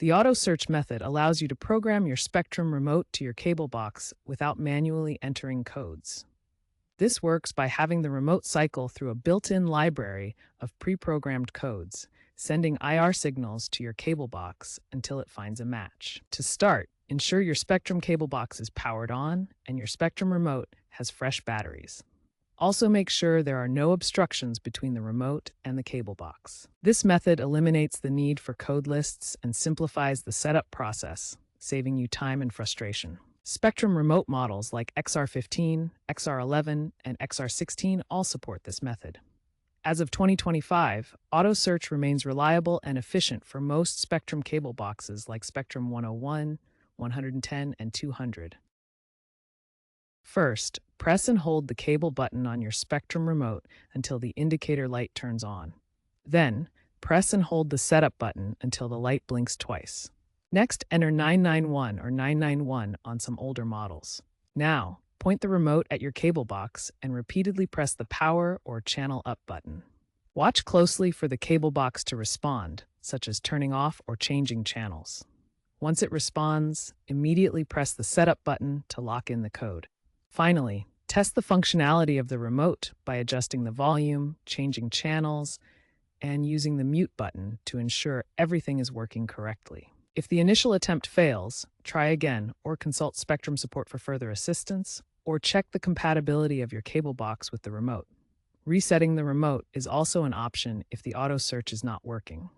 The auto search method allows you to program your Spectrum remote to your cable box without manually entering codes. This works by having the remote cycle through a built-in library of pre-programmed codes, sending IR signals to your cable box until it finds a match. To start, ensure your Spectrum cable box is powered on and your Spectrum remote has fresh batteries. Also make sure there are no obstructions between the remote and the cable box. This method eliminates the need for code lists and simplifies the setup process, saving you time and frustration. Spectrum remote models like XR15, XR11, and XR16 all support this method. As of 2025, auto search remains reliable and efficient for most Spectrum cable boxes like Spectrum 101, 110, and 200. First, press and hold the cable button on your Spectrum remote until the indicator light turns on. Then, press and hold the setup button until the light blinks twice. Next, enter 991 or 991 on some older models. Now, point the remote at your cable box and repeatedly press the power or channel up button. Watch closely for the cable box to respond, such as turning off or changing channels. Once it responds, immediately press the setup button to lock in the code. Finally, test the functionality of the remote by adjusting the volume, changing channels, and using the mute button to ensure everything is working correctly. If the initial attempt fails, try again or consult Spectrum support for further assistance, or check the compatibility of your cable box with the remote. Resetting the remote is also an option if the auto search is not working.